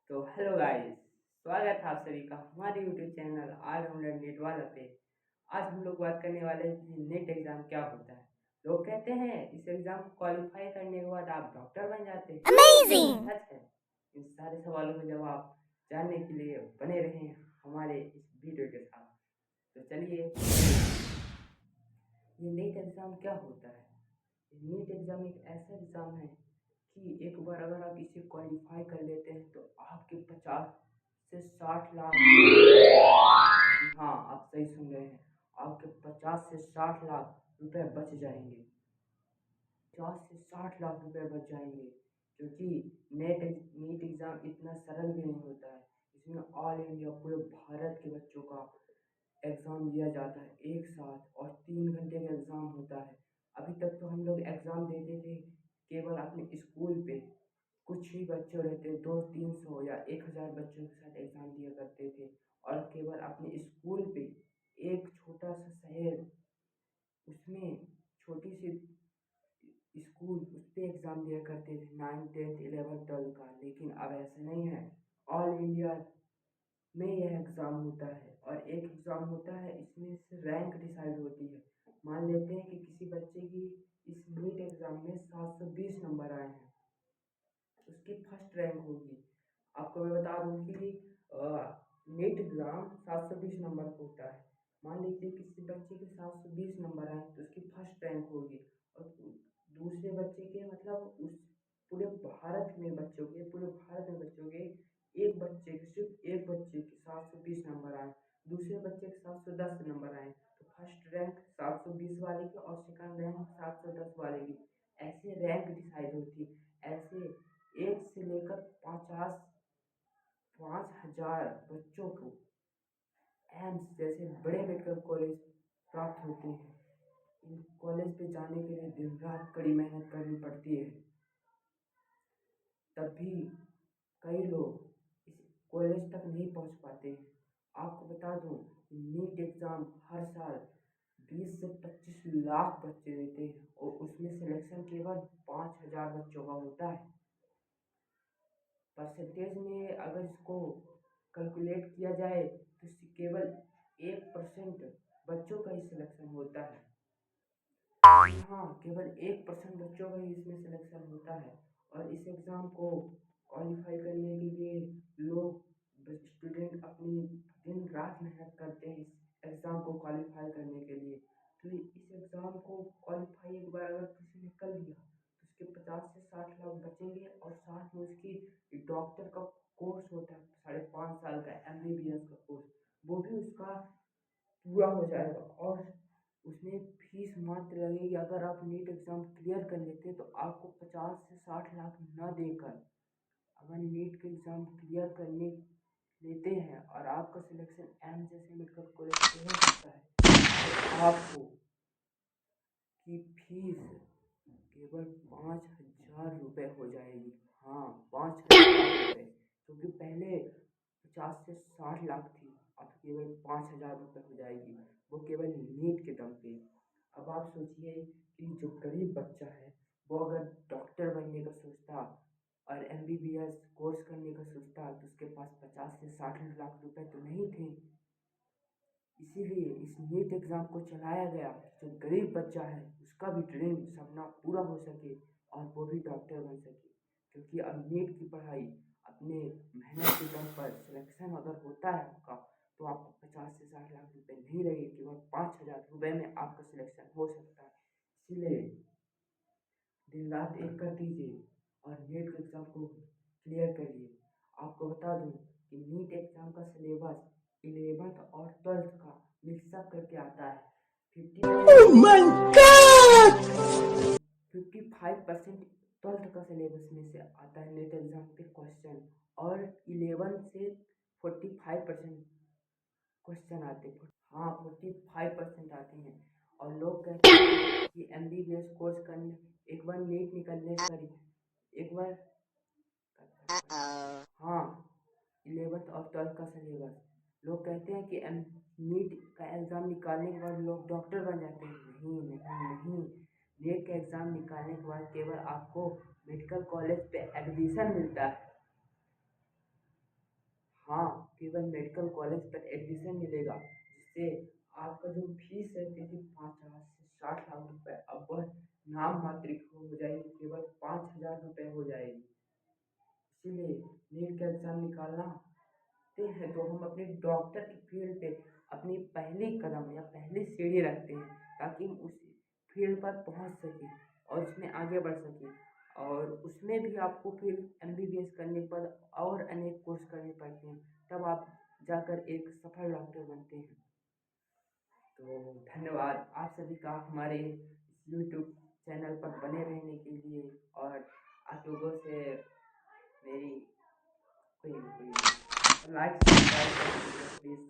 तो hello guys, स्वागत है आप सभी का हमारे यूट्यूब चैनल आज हम लोग नेट वाला पे। आज हम लोग बात करने वाले हैं कि नेट एग्जाम क्या होता है। लोग कहते हैं इस एग्जाम को क्वालिफाई करने के बाद आप डॉक्टर बन जाते हैं। Amazing! सच है। इन सारे सवालों के जवाब जानने के लिए बने रहें हमारे इस वीडियो के साथ। तो चलिए, ये नेट एग्जाम क्या होता है। नीट एग्जाम एक ऐसा एग्जाम है कि एक बार अगर आप इसे क्वालिफाई कर लेते हैं तो आपके 50 से 60 लाख, जी हाँ आप सही सुन रहे हैं, आपके 50 से 60 लाख रुपए बच जाएंगे। 50 से 60 लाख रुपए बच जाएंगे, क्योंकि नीट एग्जाम इतना सरल भी नहीं होता है। इसमें ऑल इंडिया पूरे भारत के बच्चों का एग्ज़ाम लिया जाता है एक साथ, और 3 घंटे का एग्ज़ाम होता है। अभी तक तो हम लोग एग्ज़ाम देते थे केवल अपने स्कूल पे, कुछ ही बच्चे रहते 200-300 या 1000 बच्चों के साथ एग्ज़ाम दिया करते थे, और केवल अपने स्कूल पे एक छोटा सा शहर, उसमें छोटी सी स्कूल उस पर एग्ज़ाम दिया करते थे 9th 10th 11th 12th का। लेकिन अब ऐसा नहीं है, ऑल इंडिया में यह एग्ज़ाम होता है, और एक एग्ज़ाम होता है इसमें से रैंक डिसाइड होती है। मान लेते हैं कि किसी बच्चे की इस नीट एग्ज़ाम में 720 नंबर आए हैं, उसकी फर्स्ट रैंक होगी। आपको मैं बता दूं कि नीट एग्ज़ाम 720 नंबर का होता है। मान लीजिए किसी बच्चे के 720 नंबर आए तो उसकी फर्स्ट रैंक होगी, और दूसरे बच्चे के मतलब उस पूरे भारत में बच्चों के एक बच्चे के सिर्फ एक बच्चे के 720 नंबर आए, दूसरे बच्चे के 710 नंबर आए, तो फर्स्ट रैंक 720 वाले की और सेकंड रैंक 710 वाले की, ऐसे रैंक डिसाइड होती। ऐसे एक से लेकर 5,000 बच्चों को एम्स जैसे बड़े मेडिकल कॉलेज प्राप्त होते हैं। इन कॉलेज पे जाने के लिए दिन रात कड़ी मेहनत करनी पड़ती है, तब भी कई लोग इस कॉलेज तक नहीं पहुंच पाते हैं। आपको बता दूं, नीट एग्ज़ाम हर साल 20 से 25 लाख बच्चे देते हैं, और उसमें सिलेक्शन केवल 5,000 बच्चों का होता है। परसेंटेज में अगर इसको कैलकुलेट किया जाए तो इससे केवल 1% बच्चों का ही सिलेक्शन होता है। हाँ, केवल 1% बच्चों का ही इसमें सिलेक्शन होता है, और इस एग्ज़ाम को क्वालिफाई करने के लिए लोग स्टूडेंट अपनी दिन रात मेहनत करते हैं इस एग्ज़ाम को क्वालिफाई करने के लिए। तो इस एग्ज़ाम को क्वालिफाई एक बार अगर किसी ने कर लिया तो उसके 50 से 60 लाख बचेंगे, और साथ में उसकी डॉक्टर का कोर्स होता है 5.5 साल का, MBBS का कोर्स, वो भी उसका पूरा हो जाएगा। और उसमें फीस मात्र लगेगी, अगर आप नीट एग्ज़ाम क्लियर कर लेते तो आपको 50 से 60 लाख न देकर, अगर नीट के एग्ज़ाम क्लियर करने लेते हैं और आपका सिलेक्शन एम्स जैसे मेडिकल कॉलेज से हो सकता है, तो आपको की फीस केवल 5,000 रुपये हो जाएगी। हाँ, 5,000 रुपये, क्योंकि पहले 50 से 60 लाख थी, अब केवल 5,000 रुपये हो जाएगी, वो केवल नीट के दम पे। अब आप सोचिए कि जो गरीब बच्चा है वो अगर डॉक्टर बनने का सोचता और MBBS कोर्स करने का सोचता तो उसके पास 50 से 60 लाख रुपए तो नहीं थे। इसीलिए इस नीट एग्ज़ाम को चलाया गया, जो गरीब बच्चा है उसका भी ड्रीम सपना पूरा हो सके और वो भी डॉक्टर बन सके। क्योंकि अब नीट की पढ़ाई अपने मेहनत के दम पर सिलेक्शन अगर होता है आपका, तो आपको 50 से 60 लाख रुपए नहीं लगे, केवल 5,000 रुपये में आपका सिलेक्शन हो सकता है। इसीलिए दिन रात एक कर दीजिए और नीट के एग्ज़ाम को क्लियर करिए। आपको बता दूं कि नीट एग्ज़ाम का सिलेबस 11th और 12th का मिक्सअप करके आता है। 55% 12th का सिलेबस में से आता है नीट एग्ज़ाम के क्वेश्चन, और 11 से 45% क्वेश्चन आते हैं। हाँ, 45% आते हैं। और लोग कहते हैं कि MBBS कोर्स करने, एक बार नीट निकलने, सॉरी, एक बार, हाँ, 11th और 12th का सिलेबस, लोग कहते हैं कि नीट का एग्ज़ाम निकालने के बाद लोग डॉक्टर बन जाते हैं। नहीं नहीं नहीं, नीट का एग्ज़ाम निकालने के बाद केवल आपको मेडिकल कॉलेज पे एडमिशन मिलता है। हाँ, केवल मेडिकल कॉलेज पर एडमिशन मिलेगा, जिससे आपका जो फीस रहती थी 50 से 60 लाख रुपए, अब वह नाम मात्र हो जाएगी, केवल 5,000 रुपये हो जाएगी। इसीलिए नीट का एग्ज़ाम निकालना ते हैं तो हम अपने डॉक्टर की फील्ड पे अपनी पहली कदम या पहली सीढ़ी रखते हैं, ताकि हम उस फील्ड पर पहुंच सकें और उसमें आगे बढ़ सकें। और उसमें भी आपको फिर एमबीबीएस करने के बाद और अनेक कोर्स करने पड़ते हैं, तब आप जाकर एक सफल डॉक्टर बनते हैं। तो धन्यवाद आप सभी का हमारे इस यूट्यूब चैनल पर बने रहने के लिए, और आप लोगों से मेरी कोई लाइक सब्सक्राइब कर दीजिए प्लीज़।